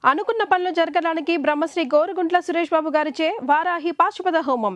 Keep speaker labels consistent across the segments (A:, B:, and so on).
A: అనుకున్న పనులు జరగడానికి బ్రహ్మశ్రీ గోరుగుంట్ల సురేష్ బాబు గారిచే వారాహి పాశుపత హోమం.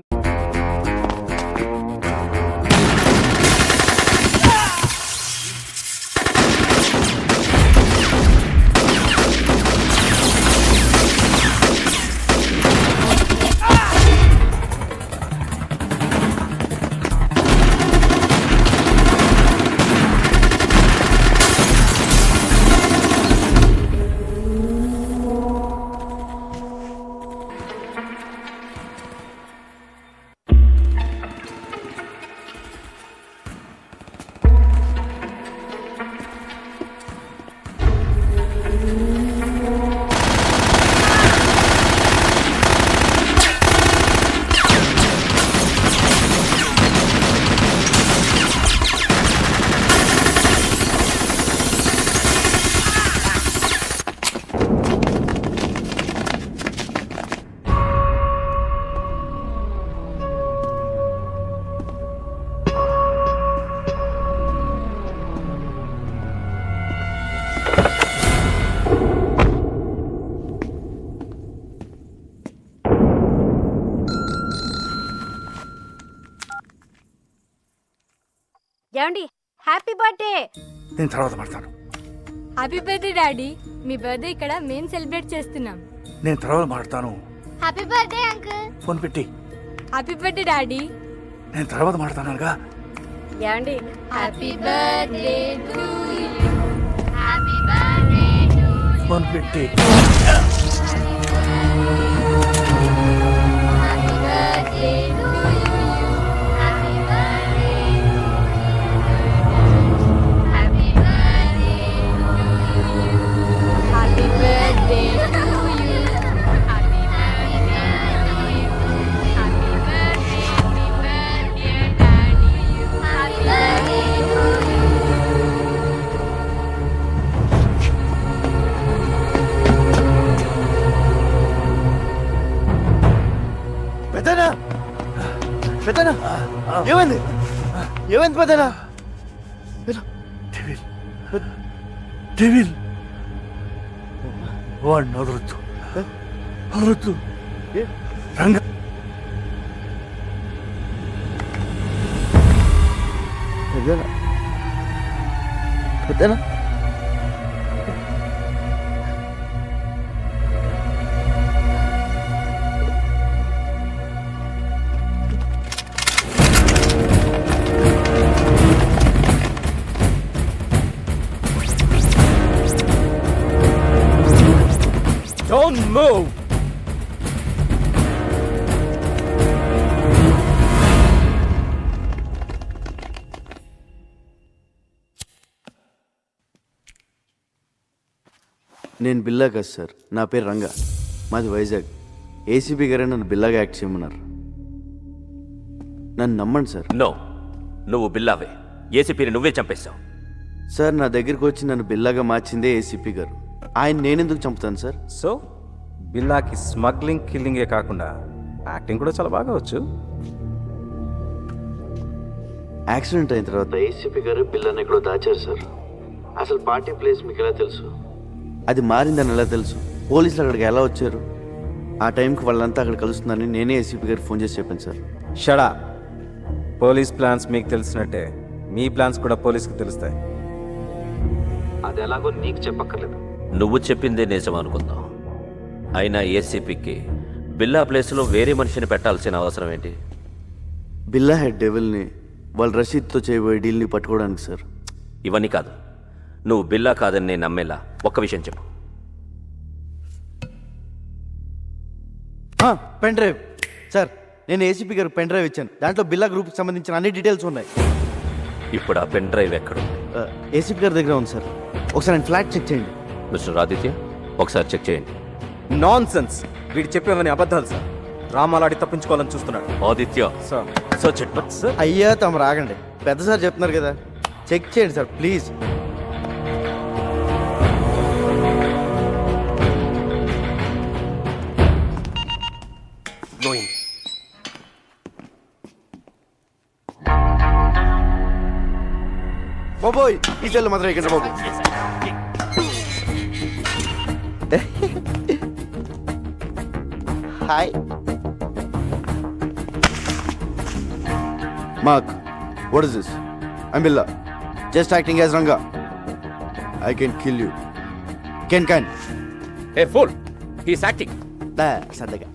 B: ఏమండి హ్యాపీ బర్త్డే.
C: నేను తర్వాత మాట్లాడతాను.
B: Happy birthday daddy. మీ బర్త్డే ఇక్కడ మేము సెలబ్రేట్ చేస్తున్నాం.
C: నేను తర్వాత మాట్లాడతాను.
B: Happy birthday uncle.
C: ఫోన్ పెట్టి.
B: Happy birthday daddy.
C: నేను తర్వాత మాట్లాడతానుగా.
B: ఏమండి happy birthday to you. Happy birthday to you.
C: Phone పెట్టి.
B: Happy birthday to you. Happy birthday happy birthday happy birthday to you. Happy birthday to you. Happy birthday daddy. Happy birthday to you.
D: పెద్దనా పెద్దనా ఏమైంది ఏమైంది పెద్దనా?
C: Devil devil వాడిని వదలొద్దు వదలొద్దు. రంగ
D: పెద్దనా పెద్దనా
E: Don't move!
D: నేను బిల్లా కాదు సార్, నా పేరు రంగా, మాది వైజాగ్. ఏసీపీ గారే నన్ను బిల్లాగా యాక్ట్ చేయమన్నారు. నన్ను నమ్మండి సార్.
E: నో, నువ్వు బిల్లావే. ఏసీపీని నువ్వే చంపేశావు.
D: సార్ నా దగ్గరికి వచ్చి నన్ను బిల్లాగా మార్చిందే ఏసీపీ గారు. ఆయన నేనెందుకు చంపుతాను సార్?
F: సో బిల్లాకి స్మగ్లింగ్ కిల్లింగే కాకుండా యాక్టింగ్ కూడా చాలా బాగా వచ్చు.
D: యాక్సిడెంట్ అయిన తర్వాత ఏసీపీ గారు బిల్లాని ఎక్కడో దాచారు సార్. అసలు పార్టీ ప్లేస్ మీకు ఎలా తెలుసు? అది మారిందని ఎలా తెలుసు? పోలీసులు అక్కడికి ఎలా వచ్చారు? ఆ టైంకి వాళ్ళంతా అక్కడ కలుస్తున్నారని నేనే ఏసీపీ గారికి ఫోన్ చేసి చెప్పాను సార్.
F: షడా. పోలీస్ ప్లాన్స్ మీకు తెలిసినట్టే మీ ప్లాన్స్ కూడా పోలీస్కి తెలుస్తాయి.
E: అది ఎలాగో నీకు చెప్పక్కర్లేదు. నువ్వు చెప్పిందే నిజం అనుకుందాం. అయినా ఏసీపీకి బిల్లా ప్లేస్లో వేరే మనిషిని పెట్టాల్సిన అవసరం ఏంటి?
D: బిల్లా హెడ్ డెవిల్ని వాళ్ళ రషీద్తో చేయబోయే డీల్ని పట్టుకోవడానికి సార్.
E: ఇవన్నీ కాదు, నువ్వు బిల్లా కాదని నేను నమ్మేలా ఒక్క విషయం చెప్పు.
D: Pen drive sir. నేను ఏసీపీ గారికి పెన్ డ్రైవ్ ఇచ్చాను. దాంట్లో బిల్లా గ్రూప్కి సంబంధించిన అన్ని డీటెయిల్స్ ఉన్నాయి.
E: ఇప్పుడు ఆ పెన్ డ్రైవ్ ఎక్కడుంది?
D: ఏసీపీ గారి దగ్గర ఉంది సార్. ఒకసారి ఆయన ఫ్లాట్ చెక్ చేయండి.
E: మిస్టర్ ఆదిత్య, ఒకసారి చెక్ చేయండి.
F: Non sense. వీడు చెప్పేవని అబద్ధాలు సార్. రామాలాడి తప్పించుకోవాలని చూస్తున్నాడు.
E: Aditya
F: sir
E: search it.
F: Sir
D: అయ్యా తమ రాగండి, పెద్ద సార్ చెప్తున్నారు కదా, చెక్ చేయండి సార్ ప్లీజ్. బాబోయ్ ఈ చెల్లు మాత్రం ఇక్కడ బాబు. Hi Mark, what is this? I'm Billa, just acting as Ranga. I can kill you. Can
E: a fool he's acting.
D: సరదాగా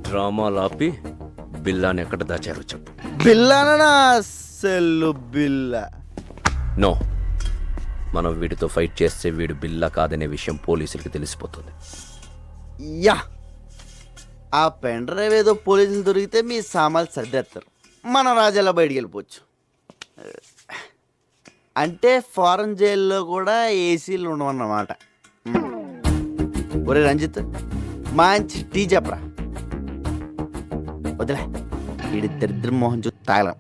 E: డ్రామాలు ఆపి బిల్లాని ఎక్కడ దాచారో చెప్పు.
D: బిల్లానా? సెల్లు బిల్లా.
E: నో, మనం వీడితో ఫైట్ చేస్తే వీడు బిల్లా కాదనే విషయం పోలీసులకి తెలిసిపోతుంది.
D: యా, ఆ పెన్ డ్రైవ్ ఏదో పోలీసులు దొరికితే మీ సామాన్లు సర్దేస్తారు, మన రాజాలా బయటికి వెళ్ళిపోవచ్చు. అంటే ఫారెన్ జైల్లో కూడా ఏసీలు ఉండవన్నమాట. ఒరే రంజిత్, మంచి టీ చెప్పరా. వదిలే, వీడి దరిద్ర మోహన్ చూ తాగలం.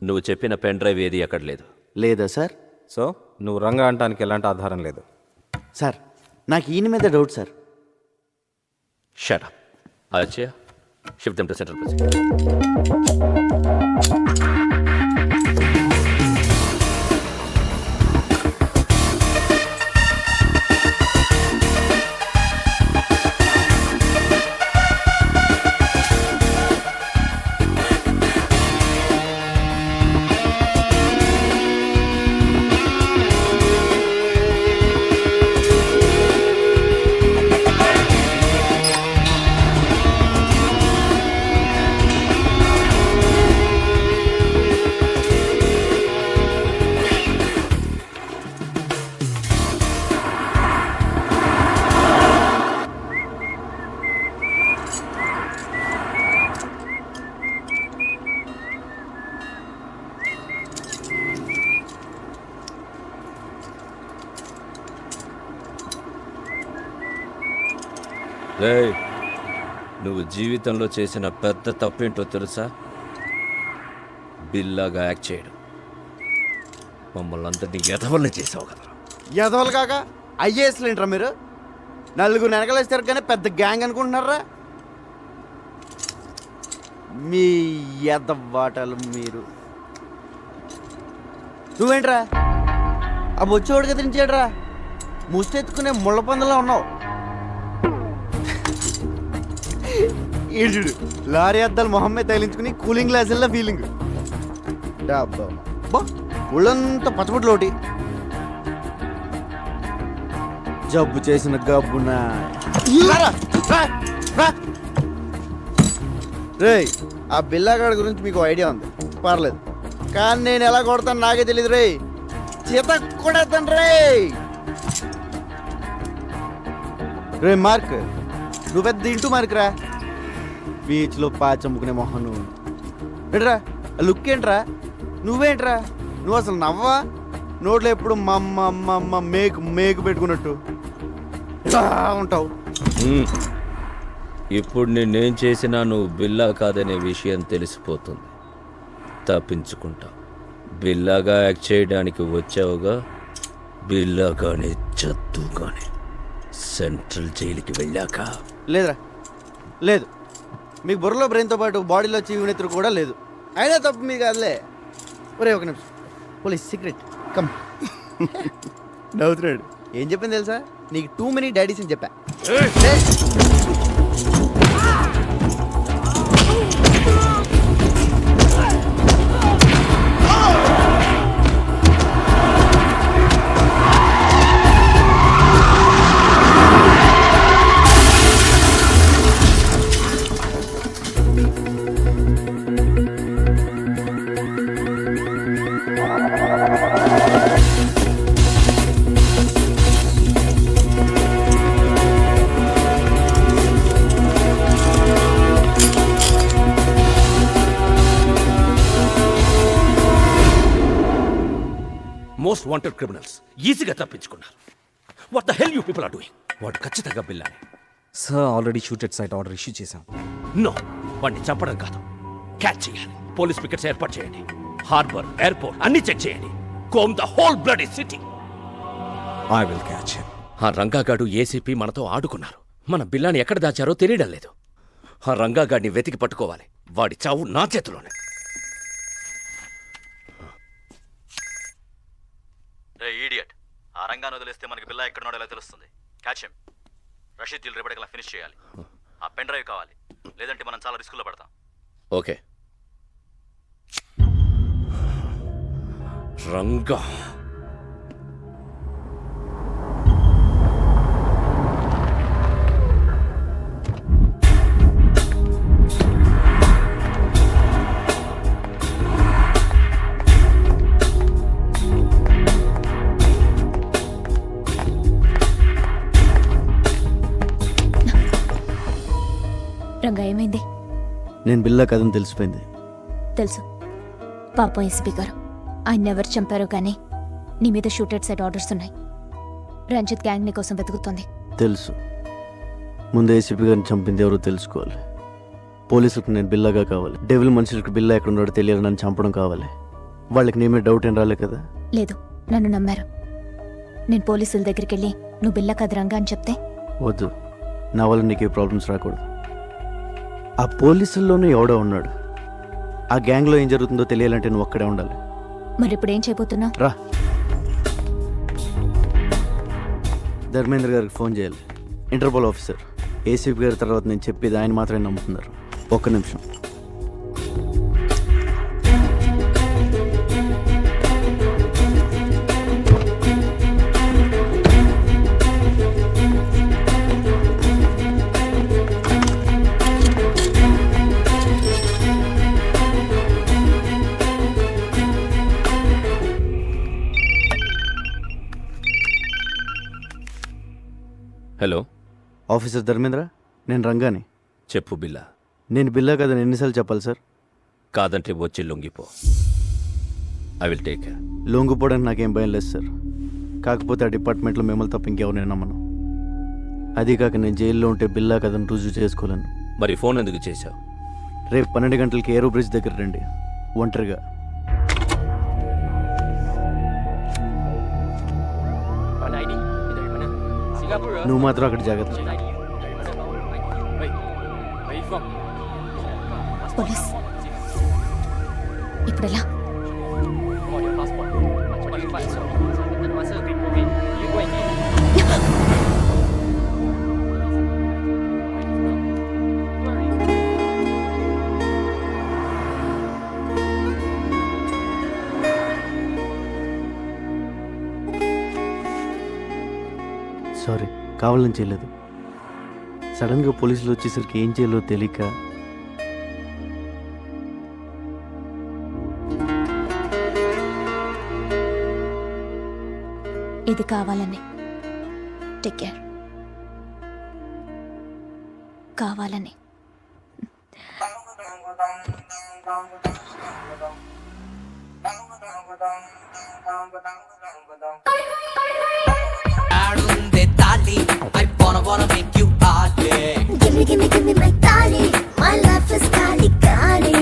E: నువ్వు చెప్పిన పెన్ డ్రైవ్ ఏది ఎక్కడ లేదు.
D: లేదా సార్?
F: సో నువ్వు రంగా అనటానికి ఎలాంటి ఆధారం లేదు.
D: సార్, నాకు ఈయన మీద డౌట్ సార్.
E: Shut up. అచ్చా, shift them to central press. రేయ్, నువ్వు జీవితంలో చేసిన పెద్ద తప్పేంటో తెలుసా? బిల్లాగా యాక్ట్ చేయడం. మమ్మల్ని అందరినీ ఎదవల్ని చేసావు కదా.
D: ఎదవలు కాక ఐఏఎస్లు ఏంట్రా మీరు? నలుగురు వెనకలేస్తారు కానీ పెద్ద గ్యాంగ్ అనుకుంటున్నారా? మీ ఎదవాటలు మీరు. నువ్వేంట్రా ఆ బొచ్చోడికి తినిచాడురా, ముష్టెత్తుకునే ముళ్ళ పందులో ఉన్నావు. ఈడు లారీ అద్దాలు మొహమ్మే తగిలించుకుని కూలింగ్ గ్లాసుల్లో ఫీలింగ్. ఒళ్ళంతా పచ్చబొట్లు ఒకటి, జబ్బు చేసిన గబ్బున. రే, ఆ బిల్లాగాడి గురించి మీకు ఐడియా ఉంది, పర్లేదు. కానీ నేను ఎలా కొడతాను నాకే తెలియదు రే. చేత కొడతాను రే. రే మార్క్, నువ్వు పెద్ద ఇంటూ మార్కురా. బీచ్లో పాచమ్ముకునే మొహం నువ్వు. ఏంట్రా లుక్ ఏంట్రా? నువ్వేంట్రా? నువ్వు అసలు నవ్వా? నోట్లో ఎప్పుడు మమ్మ మేకు పెట్టుకున్నట్టు ఇలా ఉంటావు.
E: ఇప్పుడు నేనేం చేసినా నువ్వు బిల్లా కాదనే విషయం తెలిసిపోతుంది. తప్పించుకుంటా. బిల్లాగా యాక్ట్ చేయడానికి వచ్చావుగా, బిల్లాగానే చద్దుగానే సెంట్రల్ జైలుకి వెళ్ళాక.
D: లేదురా, లేదు. మీకు బుర్రలో బ్రెయిన్తో పాటు బాడీలో చీవునెత్తురు కూడా లేదు. అయినా తప్పు మీకు కాదులే. ఒరే ఒక నిమిషం, పోలీస్ సీక్రెట్ కమ్. నవ్వుతున్నాడు. ఏం చెప్పింది తెలుసా? నీకు టూ మెనీ డాడీస్ అని చెప్పా.
E: మోస్ట్ వాంటెడ్ క్రిమినల్స్ ఈజీగా తప్పించుకున్నారు. What the hell you people are doing? వాడు ఖచ్చితంగా బిల్లానే.
F: Sir already shooted sight order issue చేశాం.
E: నో, వాడిని చంపడం కాదు, క్యాచ్ చేయాలి. పోలీస్ పికెట్స్ ఏర్పాటు చేయండి. హార్బర్, ఎయిర్పోర్ట్ అన్ని చెక్ చేయండి. Comb the whole bloody city.
F: I will catch him.
E: ఆ రంగాగాడు ఏసీపీ మనతో ఆడుకున్నారు. మన బిల్లాని ఎక్కడ దాచారో తెలియడం లేదు. ఆ రంగాగాడిని వెతికి పట్టుకోవాలి. వాడి చావు నా చేతిలోనే.
G: రే ఈడియట్, ఆ రంగాన్ని వదిలేస్తే మనకి బిల్లా ఎక్కడున్నాడో ఎలా తెలుస్తుంది? Catch him. రషీద్ జిల్ రేపటికల్లా ఫినిష్ చేయాలి. ఆ పెన్ డ్రైవ్ కావాలి, లేదంటే మనం చాలా రిస్కుల్లో పడతాం.
E: ఓకే. రంగా
H: రంగా ఏమైంది?
D: నేను బిల్లా కథను తెలిసిపోయింది.
H: తెలుసు. పాపం ఎస్పీ గారు, ఆయన ఎవరు చంపారో కానీ నీ మీద షూటెడ్ సైడ్ ఆర్డర్స్ ఉన్నాయి. రంజిత్ గ్యాంగ్ నీ కోసం వెతుకుతోంది.
D: తెలుసు. ముందు ఏసీపీ గారిని చంపింది ఎవరో తెలుసుకోవాలి. పోలీసులకు నేను బిల్లాగా కావాలి. డెవిల్ మనుషులకు బిల్లా ఎక్కడ ఉన్నాడో తెలియాలి. నన్ను చంపడం కావాలి. వాళ్ళకి నీ మీద డౌట్ ఏం రాలే కదా?
H: లేదు, నన్ను నమ్మారు. నేను పోలీసుల దగ్గరికి వెళ్ళి నువ్వు బిల్లా కాదు రంగా అని చెప్తే
D: వద్దు. నా వల్ల నీకు ఏ ప్రాబ్లమ్స్ రాకూడదు. ఆ పోలీసుల్లోనే ఎవడో ఉన్నాడు. ఆ గ్యాంగ్లో ఏం జరుగుతుందో తెలియాలంటే నువ్వు అక్కడే ఉండాలి.
H: మరి ఇప్పుడు ఏం చేయబోతున్నావు?
D: రా. ధర్మేంద్ర గారికి ఫోన్ చేయాలి. Interpol officer. ఏసీపీ గారి తర్వాత నేను చెప్పేది ఆయన మాత్రమే నమ్ముతున్నారు. ఒక్క నిమిషం.
E: హలో,
D: ఆఫీసర్ ధర్మేంద్ర, నేను రంగాని.
E: చెప్పు బిల్లా.
D: నేను బిల్లా కదని ఎన్నిసార్లు చెప్పాలి సార్?
E: కాదంటే వచ్చి లొంగిపో. I will take care.
D: లొంగిపోవడానికి నాకేం భయం లేదు సార్. కాకపోతే ఆ డిపార్ట్మెంట్లో మిమ్మల్ని తప్ప ఇంకెవరు నమ్మను. అది కాక నేను జైల్లో ఉంటే బిల్లా కథను రుజువు చేసుకోలేను.
E: మరి ఫోన్ ఎందుకు చేశావు?
D: రేపు 12 గంటలకి ఏరో బ్రిడ్జ్ దగ్గర రండి, ఒంటరిగా. నువ్వు మాత్రం అక్కడ జాగ్రత్త.
H: పోలీస్ ఇప్పుడు ఎలా?
D: సారీ, కావాలని చేయలేదు. సడన్గా పోలీసులు వచ్చేసరికి ఏం చేయాలో తెలియక.
H: ఇది కావాలని. Take care. కావాలని.
I: Give me my tali. My life is kali kali.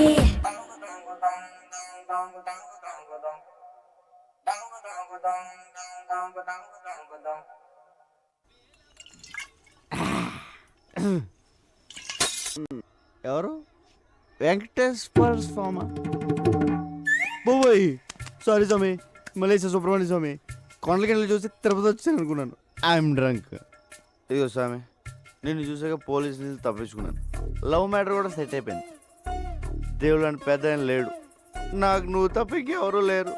D: ఎవరు? వెంకటేశ్వర స్వామి. బాబోయ్, సారీ స్వామి. మలేషియా సుబ్రహ్మణ్య స్వామి. కొండలకి చూసి తిరుపతి వచ్చాను అనుకున్నాను. I'm drunk. ఇదిగో స్వామి, నిన్ను చూసాక పోలీసు నుంచి తప్పించుకున్నాను. లవ్ మ్యాటర్ కూడా సెట్ అయిపోయింది. దేవుడు అని పెద్ద ఆయన లేడు. నాకు నువ్వు తప్ప ఇంకెవరూ లేరు.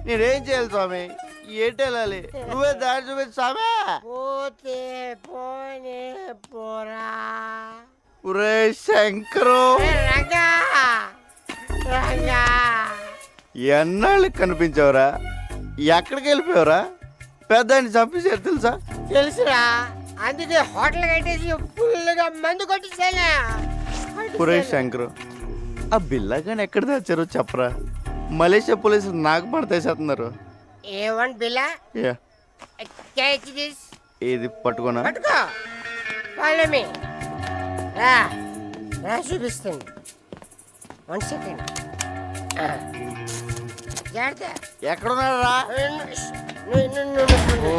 D: నేనేం చేయాలి స్వామి? ఏంటి వెళ్ళాలి? నువ్వే దారి చూపించు స్వామి. ఒరే శంకరు, ఎన్నాళ్ళకి కనిపించావురా? ఎక్కడికి వెళ్ళిపోయావురా? పెద్ద ఆయన చంపేసారు తెలుసా?
J: తెలుసురా, అందుకే హోటల్ కట్టేసి ఫుల్గా మందు కొట్టేసాను.
D: ఒరే శంకరు, ఆ బిల్లా కానీ ఎక్కడ దాచారో చెప్పరా? మలేషియా పోలీసులు నాకు పడతేసేస్తున్నారు.
J: ఏమంట బిల్లా
D: యా
J: క్యాచ్ దిస్
D: ఇది పట్టుకోనా
J: పట్టుకో ఫాలో మీ రా రా చూపిస్తుంది 1 సెకండ్ జాగ్రత్త
D: ఎక్కడున్నాడు రా
J: నువ్వు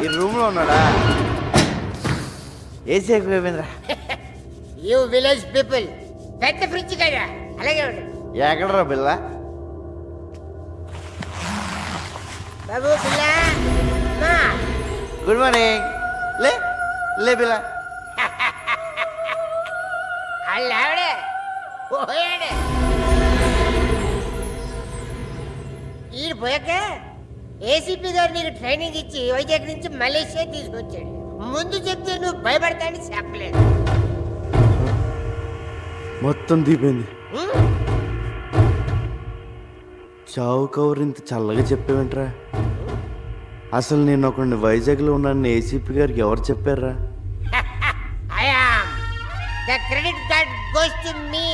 D: ఈ రూమ్ లో ఉన్నాడా ఏసీ ఎక్కువైపోయిందిరా
J: యూ విలేజ్ పీపుల్ పెద్ద ఫ్రిడ్జ్ కదా అలాగే ఉంటుంది
D: ఎక్కడరా బిల్ల
J: బాబు పిల్ల మా
D: గుడ్ మార్నింగ్ లే లే బిల్ల
J: అల్ల ఆవిడే పోయాడే ఈయన పోయాక ఏసీపీ గారు నీకు ట్రైనింగ్ ఇచ్చి వైజాగ్ నుంచి మలేషియా తీసుకొచ్చాడు ముందు చెప్తే నువ్వు భయపడతానని చెప్పలేదు
D: మొత్తం దీపోయింది చావు కవర్ ఇంత చల్లగా చెప్పేవేంట్రా అసలు నేను ఒకడిని వైజాగ్లో ఉన్నాను ఏసీపీ గారికి ఎవరు చెప్పారా
J: the credit card goes to me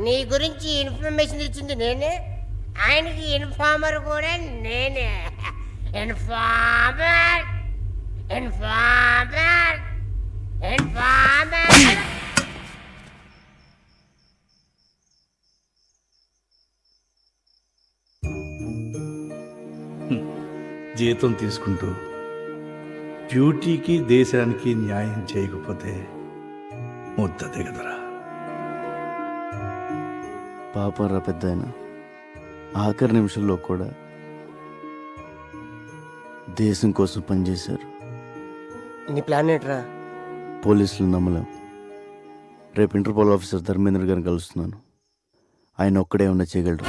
J: నీ గురించి ఇన్ఫర్మేషన్ ఇచ్చింది నేనే ఆయనకి ఇన్ఫార్మర్ కూడా నేనే ఇన్ఫార్మర్ ఇన్ఫార్మర్ ఇన్ఫార్మర్
C: జీతం తీసుకుంటూ డ్యూటీకి దేశానికి న్యాయం చేయకపోతే ముద్దదే కదరా.
D: పాపం రా పెద్ద ఆయన ఆఖరి నిమిషంలో కూడా దేశం కోసం పనిచేశారు.
J: నీ ప్లాన్ ఏంట్రా?
D: పోలీసులు నమ్మలేం. రేపు ఇంటర్పోల్ ఆఫీసర్ ధర్మేంద్ర గారిని కలుస్తున్నాను. ఆయన ఒక్కడే ఉన్న చేయగలరు.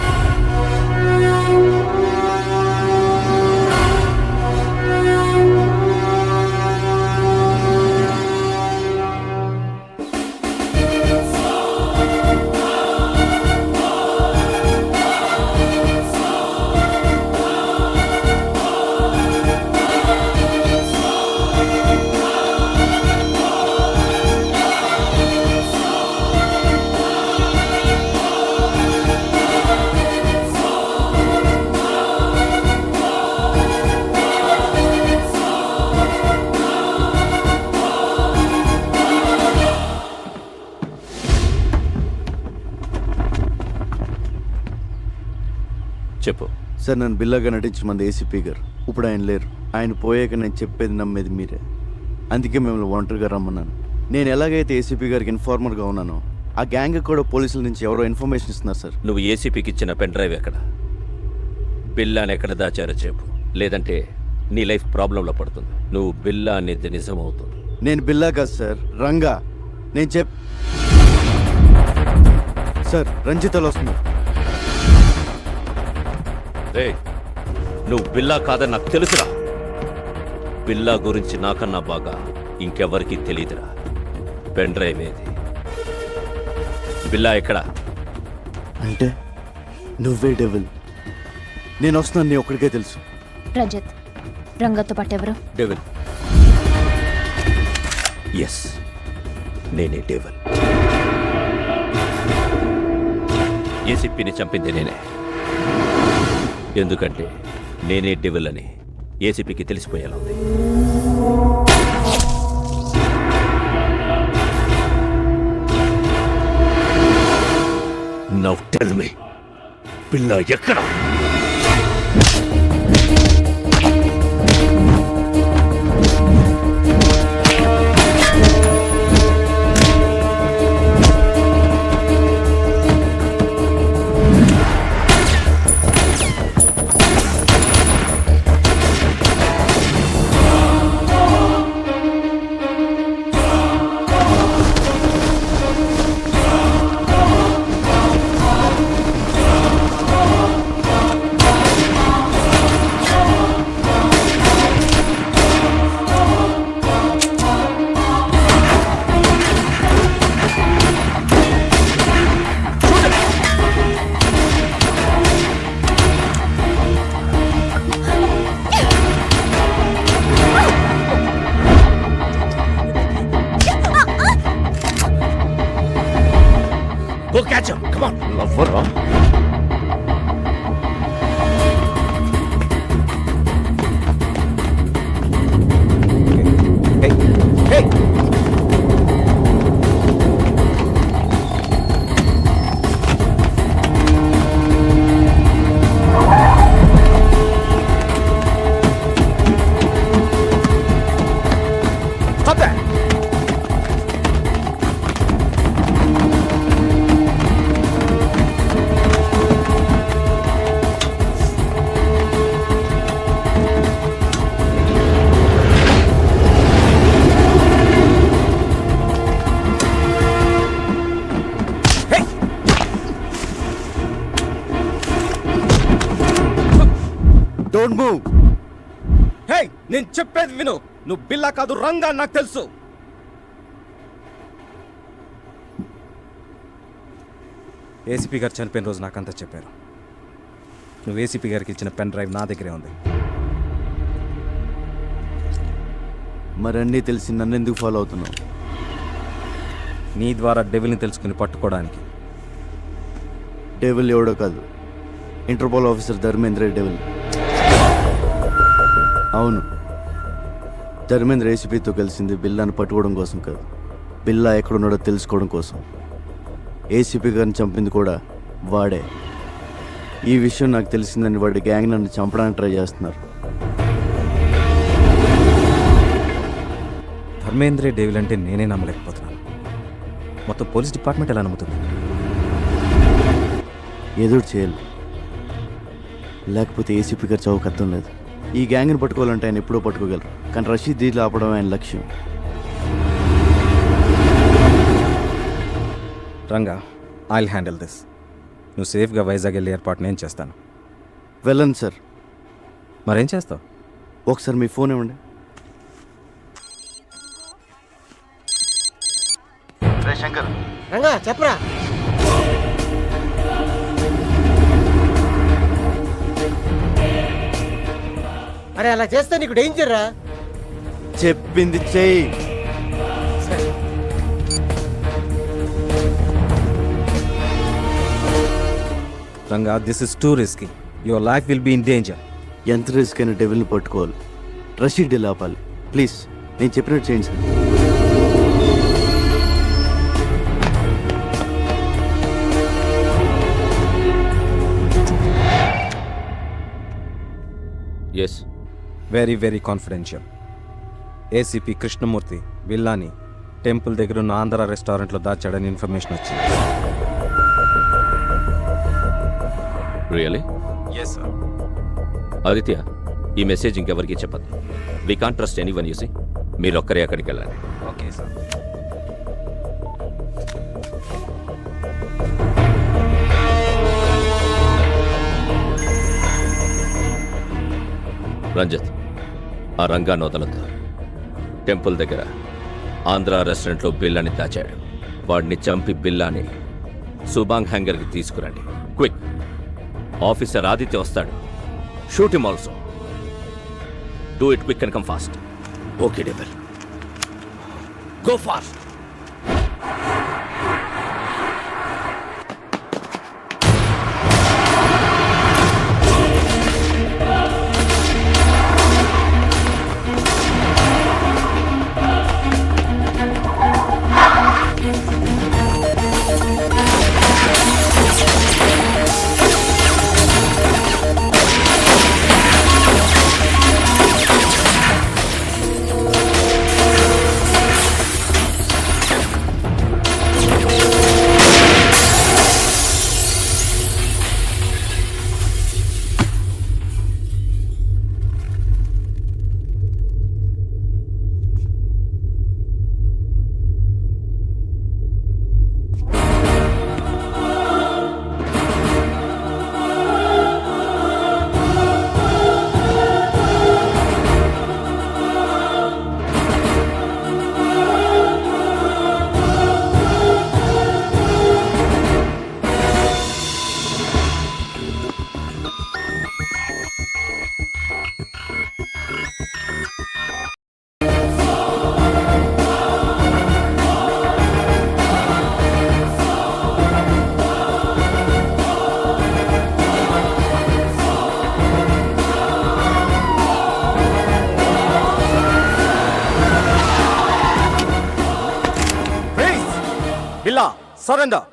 E: చెప్పు.
D: సార్ నన్ను బిల్లాగా నటించిన మంది ఏసీపీ గారు ఇప్పుడు ఆయన లేరు. ఆయన పోయాక నేను చెప్పేది నమ్మేది మీరే. అందుకే మిమ్మల్ని ఒంటరిగా రమ్మన్నాను. నేను ఎలాగైతే ఏసీపీ గారికి ఇన్ఫార్మర్గా ఉన్నానో ఆ గ్యాంగ్ కూడా పోలీసుల నుంచి ఎవరో ఇన్ఫర్మేషన్ ఇస్తున్నారు సార్.
E: నువ్వు ఏసీపీకి ఇచ్చిన పెన్ డ్రైవ్ ఎక్కడ, బిల్లాని ఎక్కడ దాచారో చెప్పు, లేదంటే నీ లైఫ్ ప్రాబ్లంలో పడుతుంది. నువ్వు బిల్లా అనేది నిజం అవుతుంది.
D: నేను బిల్లా కాదు సార్, రంగా. నేను సార్ రంజితలో వస్తుంది.
E: రేయ్, నువ్వు బిల్లా కాదని నాకు తెలుసురా. బిల్లా గురించి నాకన్నా బాగా ఇంకెవరికీ తెలియదురా. పెన్ డ్రైవ్ ఏది, బిల్లా ఎక్కడ?
D: అంటే నువ్వే డెవిల్. నేను వస్తున్నాను, నీ ఒక్కడికే తెలుసు.
H: రంజిత్, రంగతో పాటు ఎవరు?
E: డెవిల్. ఎస్, నేనే డెవిల్. ఏసీపీని చంపింది నేనే. ఎందుకంటే నేనే డెవిల్ అని ఏసీపీకి తెలిసిపోయేలా ఉంది. నౌ టెల్ మీ, పిల్ల ఎక్కడ?
D: Don't move.
F: హే, నేను చెప్పేది విను. నువ్వు బిల్లా కాదు, రంగా నాకు తెలుసు. ఏసీపీ గారు చనిపోయిన రోజు నాకంతా చెప్పారు. నువ్వు ఏసీపీ గారికి ఇచ్చిన పెన్ డ్రైవ్ నా దగ్గరే ఉంది.
D: మరన్నీ తెలిసి నన్ను ఎందుకు ఫాలో అవుతున్నావు?
F: నీ ద్వారా డెవిల్ని తెలుసుకుని పట్టుకోవడానికి.
D: డెవిల్ ఎవడో కాదు, ఇంటర్పోల్ ఆఫీసర్ ధర్మేంద్ర డెవిల్. అవును, ధర్మేంద్ర ఏసీపీతో కలిసింది బిల్లాను పట్టుకోవడం కోసం కాదు, బిల్లా ఎక్కడున్నాడో తెలుసుకోవడం కోసం. ఏసీపీ గారిని చంపింది కూడా వాడే. ఈ విషయం నాకు తెలిసిందని వాడి గ్యాంగ్ నన్ను చంపడానికి ట్రై చేస్తున్నారు.
F: ధర్మేంద్రే డేవిల్ అంటే నేనే నమ్మలేకపోతున్నాను. మొత్తం పోలీస్ డిపార్ట్మెంట్ ఎలా నమ్ముతుంది?
D: ఏదో చేయాలి, లేకపోతే ఏసీపీ గారు చౌక అర్థం లేదు. ఈ గ్యాంగ్ని పట్టుకోవాలంటే ఆయన ఎప్పుడో పట్టుకోగలరు, కానీ రషీద్ దీంట్లో ఆపడం ఆయన లక్ష్యం.
F: Ranga, I'll handle this. నువ్వు సేఫ్గా వైజాగ్ వెళ్ళే ఏర్పాటు నేను చేస్తాను.
D: వెళ్ళండి సార్.
F: మరేం చేస్తావు?
D: ఒకసారి మీ ఫోన్ ఇవ్వండి. శంకర్,
J: రంగా చెప్పరా. అరే అలా చేస్తే నీకు డేంజర్ రా.
D: చెప్పింది చెయ్యి.
F: Ranga, this is too risky. Your life will be in danger.
D: ఎంత రిస్క్ అయినా డెవిల్ని పట్టుకోవాలి, రషీద్ డీల్ ఆపాలి. ప్లీజ్ నేను చెప్పినట్టు చేయండి sir.
E: Yes,
F: very very confidential. ACP Krishnamurthy బిల్లాని టెంపుల్ దగ్గర ఉన్న ఆంధ్ర రెస్టారెంట్లో దాచాడని ఇన్ఫర్మేషన్ వచ్చింది.
E: రియలీ?
F: Yes sir.
E: ఆదిత్య, ఈ మెసేజ్ ఇంకెవరికి చెప్పద్దు. We can't trust anyone. You see మీరు ఒక్కరే అక్కడికి వెళ్ళండి.
F: Okay sir.
E: రంజిత్, ఆ రంగాన్ని వదలొద్దు. టెంపుల్ దగ్గర ఆంధ్ర రెస్టారెంట్లో బిల్లాని దాచాడు. వాడిని చంపి బిల్లాని సుబాంగ్ హ్యాంగర్కి తీసుకురండి. క్విక్. ఆఫీసర్ ఆదిత్య వస్తాడు. Shoot him also. Do it quick and come fast. Okay devil, go fast.
F: Billa, surrender.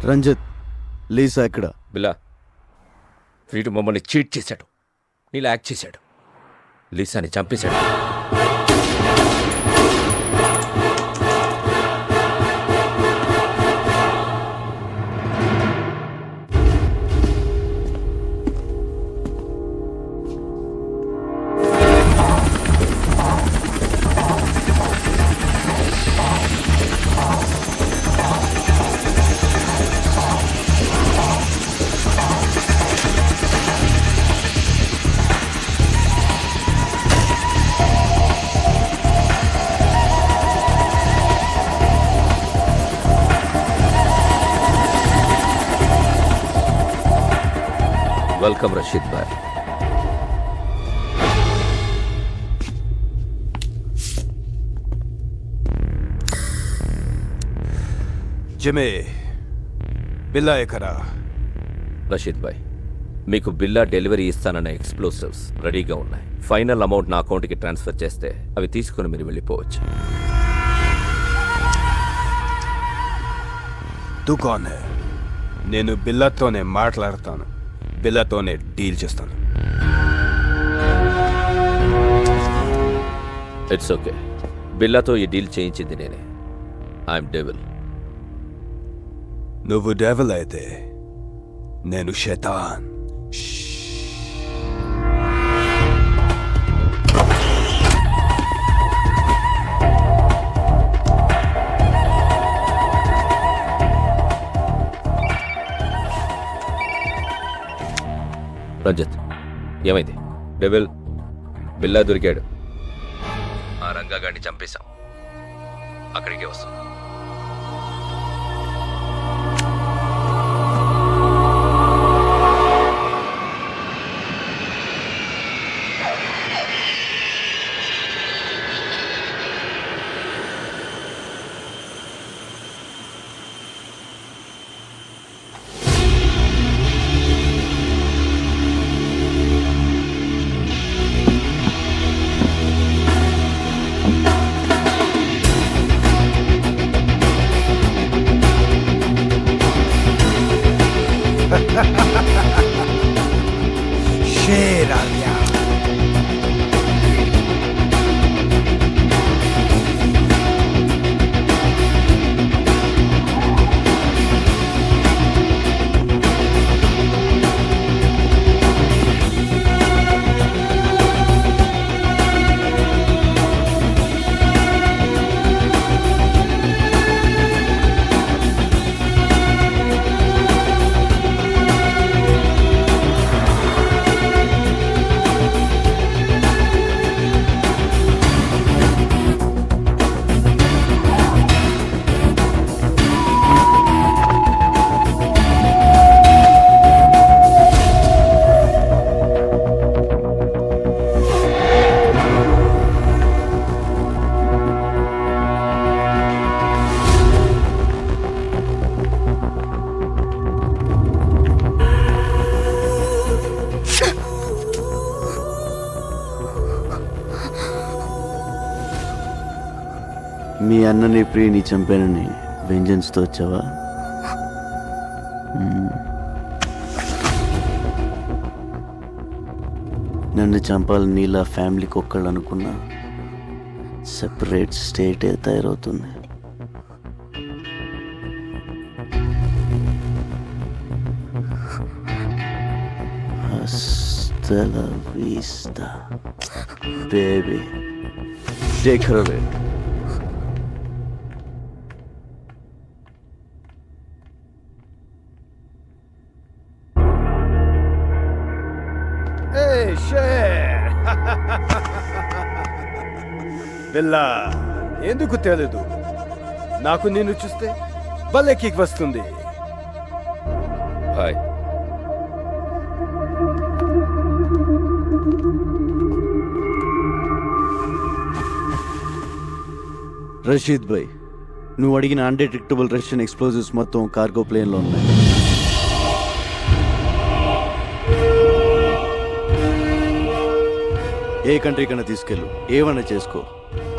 D: Ranjith, Lisa ఎక్కడ?
E: బిల్లా, వీడు మమ్మల్ని చీట్ చేశాడు, నీలా యాక్ట్ చేశాడు. లిసాని చంపేశాడు. వెల్కమ్ రషీద్ భాయ్.
F: జిమే బిల్లా ఎక్కడా?
E: రషీద్ భాయ్, మీకు బిల్లా డెలివరీ ఇస్తానన్న ఎక్స్ప్లోసివ్స్ రెడీగా ఉన్నాయి. ఫైనల్ అమౌంట్ నా అకౌంట్కి ట్రాన్స్ఫర్ చేస్తే అవి తీసుకుని మీరు వెళ్ళిపోవచ్చు.
F: దుకాన్ నేను బిల్లాతోనే మాట్లాడతాను, బిల్లాతోనే డీల్ చేస్తాను.
E: It's okay. బిల్లాతో ఈ డీల్ చేయించింది నేనే. I'm devil.
F: నువ్వు డెవల్ అయితే నేను శైతాన్.
E: రంజిత్, ఏమైంది? డెవిల్ బిల్లా దొరికాడు. ఆ రంగాగాడిని చంపేశాం. అక్కడికే వస్తాం.
F: शेर आ गया.
D: మీ అన్నని ప్రియని చంపానని వెంజన్స్తో వచ్చావా? నన్ను చంపాలని నీలా ఫ్యామిలీకి ఒక్కళ్ళు అనుకున్నా సెపరేట్ స్టేటే తయారవుతుంది. Hasta la vista, baby. Take her away.
F: బిల్లా ఎందుకు తెలీదు? నాకు నిన్ను చూస్తే భలే కిక్ వస్తుంది.
E: హాయ్.
D: రషీద్ భాయ్, నువ్వు అడిగిన అన్డిటెక్టబుల్ రష్యన్ ఎక్స్ప్లోజివ్స్ మొత్తం కార్గో ప్లేన్లో ఉన్నాయి. ఏ కంట్రీ కన్నా తీసుకెళ్ళు, ఏమన్నా చేసుకో.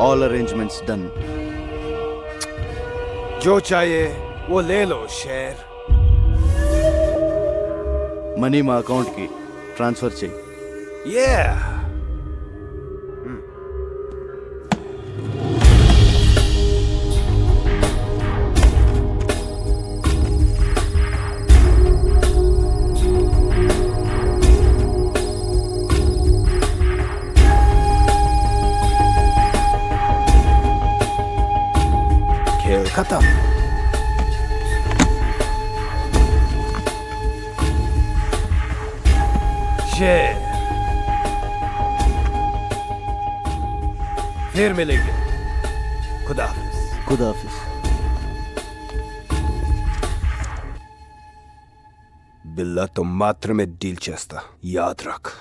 D: All arrangements done.
F: जो चाहिए वो ले लो शेर.
D: మనీ మా అకౌంట్కి ట్రాన్స్ఫర్ చేయి.
F: Yeah.
K: खत्म. शेर, फिर मिलेंगे. खुदा हाफिज.
D: खुदा हाफिज.
K: बिल्ला तो मात्र में डील చేస్తా, याद रख.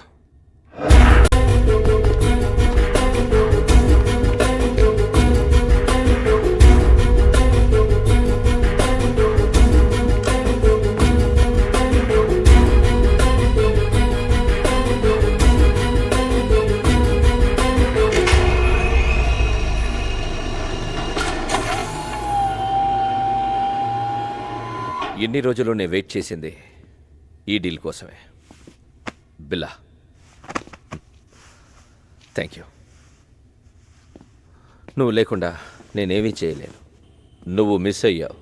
E: ఎన్ని రోజులు నేను వెయిట్ చేసింది ఈ డీల్ కోసమే. బిల్లా, థ్యాంక్ యూ. నువ్వు లేకుండా నేనేమీ చేయలేను. నువ్వు మిస్ అయ్యావు.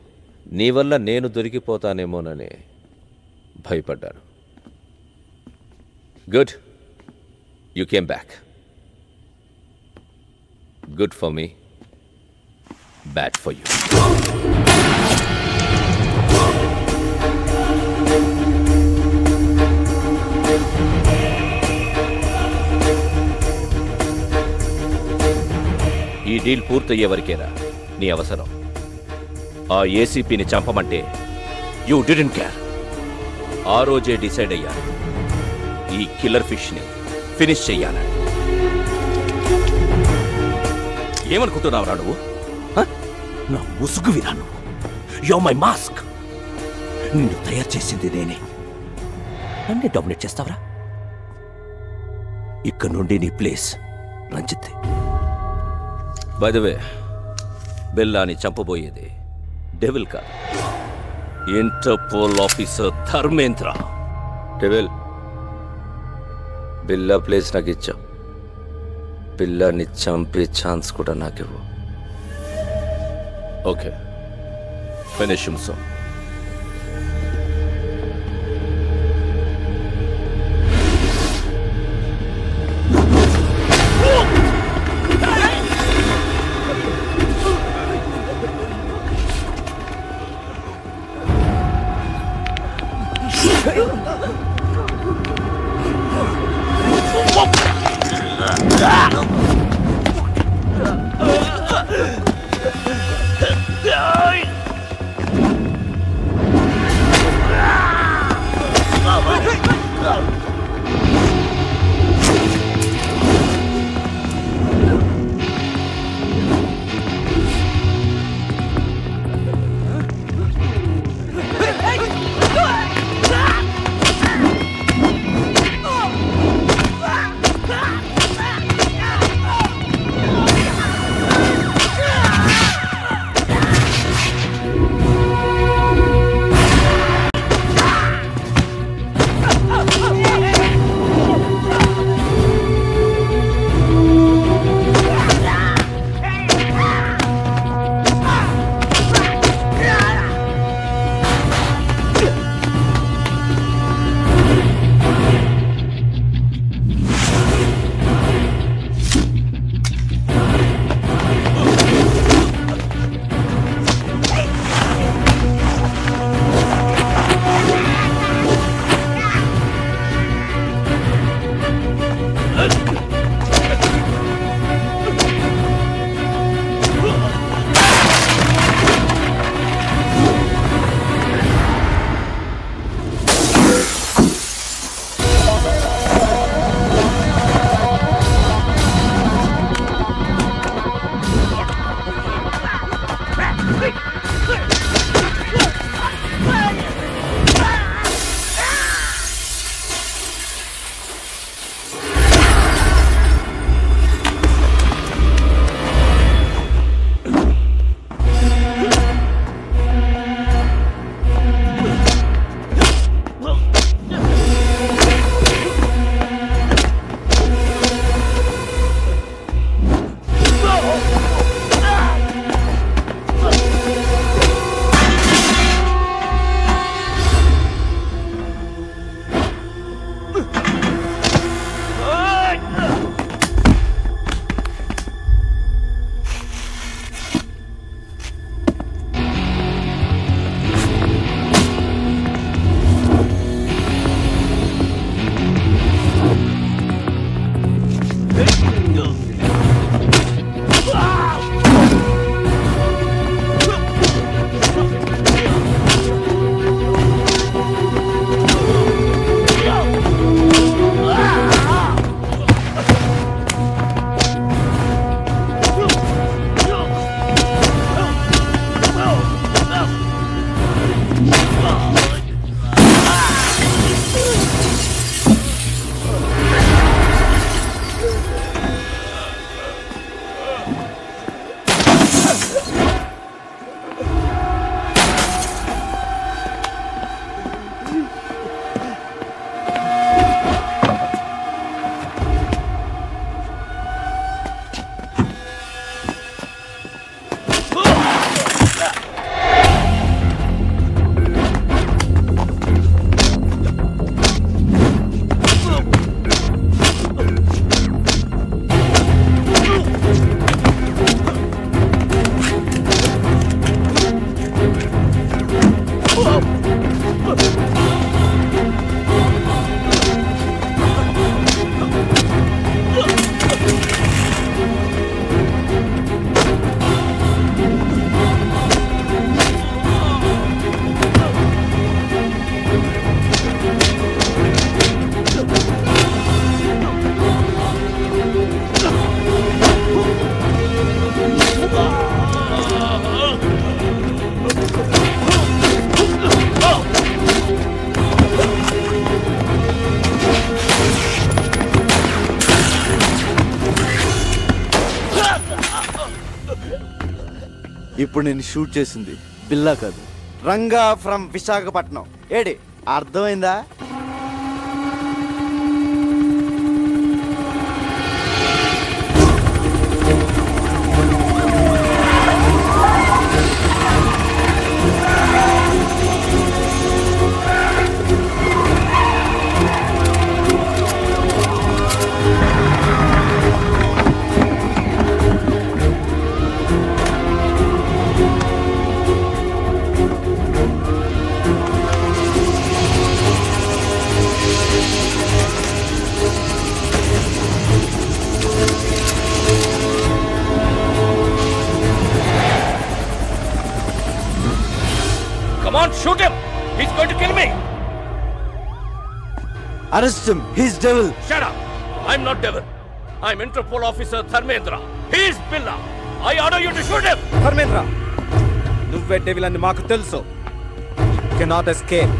E: నీ వల్ల నేను దొరికిపోతానేమోనని భయపడ్డాను. Good, you came back. Good for me, bad for you. ఈ డీల్ పూర్తయ్యే వరకేరా నీ అవసరం. ఆ ఏసీపీని చంపమంటే యూ డిడెంట్ కేర్. ఆ రోజే డిసైడ్ అయ్యాను ఈ కిల్లర్ ఫిష్ని ఫినిష్ చెయ్యాలని. ఏమనుకుంటున్నావురా నువ్వు? నా ముసుగు విరా నువ్వు. Yo my mask. నిన్ను తయారు చేసింది నేనే. నన్నే డామినేట్ చేస్తావరా? ఇక్కడ నుండి నీ place Ranjit. By the way, బిల్లాని చంపబోయేది డెవిల్ కాదు, interpol officer Dharmendra. Devil, Billa place నాకు ఇచ్చావు. బిల్లాని చంపే ఛాన్స్ కూడా నాకివ్వు. Okay, finish him soon.
D: ఇప్పుడు నేను షూట్ చేసింది బిల్లా కాదు, రంగా ఫ్రమ్ విశాఖపట్నం. ఏడి అర్థమైందా?
E: Come on, shoot him! He's going to kill me!
D: Arrest him, he's devil.
E: Shut up! I'm not devil. I'm Interpol officer Dharmendra. He's Billa. I order you to shoot him!
F: Dharmendra, నువ్వే devil అని మాకు తెలుసు. Cannot escape.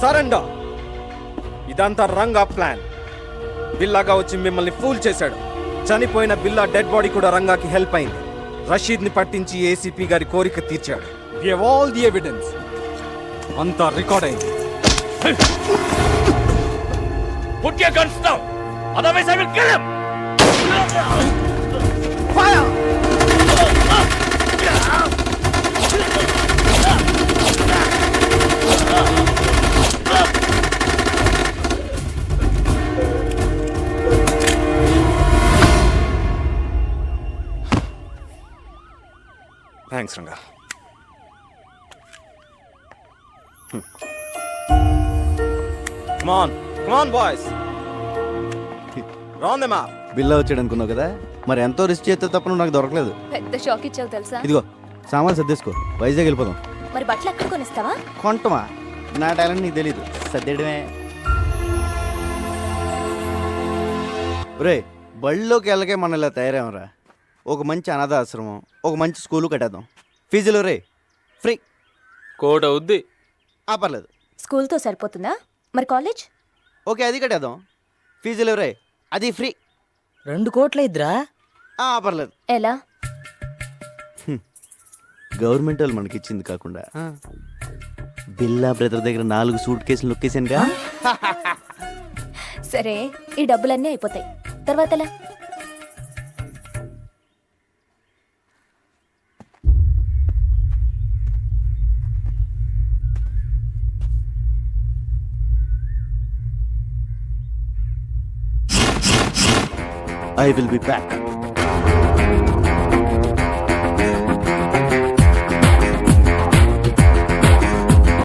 F: Surrender. ఇదంతా Ranga plan. బిల్లాగా వచ్చి మిమ్మల్ని pool చేశాడు. చనిపోయిన బిల్లా dead body కూడా రంగాకి హెల్ప్ అయింది. రషీద్ ని పట్టించి ఏసీపీ గారి కోరిక తీర్చాడు. We have all the evidence. అంతా రికార్డ్ అయింది.
E: Put your guns down! Otherwise I will kill him!
F: Fire! Thanks Ranga. Come on, come on boys. Round them up.
D: బిల్లా వచ్చాడు అనుకున్నావు కదా, మరి ఎంతో రిస్క్ చేస్తే తప్ప నువ్వు నాకు దొరకలేదు.
H: పెద్ద షాక్ ఇచ్చావు తెలుసా?
D: ఇదిగో సామాన్లు సర్దేసుకో, వైజాగ్ వెళ్ళిపోదాం.
H: మరి బట్టలు ఎక్కడ కొనిస్తావా?
D: కొంటమా? నా టాలెంట్ నీకు తెలీదు, సర్దేయడమే. రే, బళ్ళోకి వెళ్ళకే మన ఇలా తయారేమరా. ఒక మంచి అనాథ ఆశ్రమం, ఒక మంచి స్కూలు కట్టేద్దాం. ఫీజులు రే ఫ్రీ.
F: కోట్ అవుద్ది.
D: పర్లేదు.
H: స్కూల్తో సరిపోతుందా? మరి కాలేజ్?
D: ఓకే, అది కట్టేద్దాం. ఫీజులు రే అది ఫ్రీ.
J: 2 కోట్ల ఇద్దరా?
D: పర్లేదు.
H: ఎలా?
D: గవర్నమెంట్ వాళ్ళు మనకి ఇచ్చింది కాకుండా బిల్లా బ్రదర్ దగ్గర 4 సూట్ కేసులు నొక్కేసానుగా.
H: సరే, ఈ డబ్బులన్నీ అయిపోతాయి. తర్వాత ఎలా?
D: I will be back.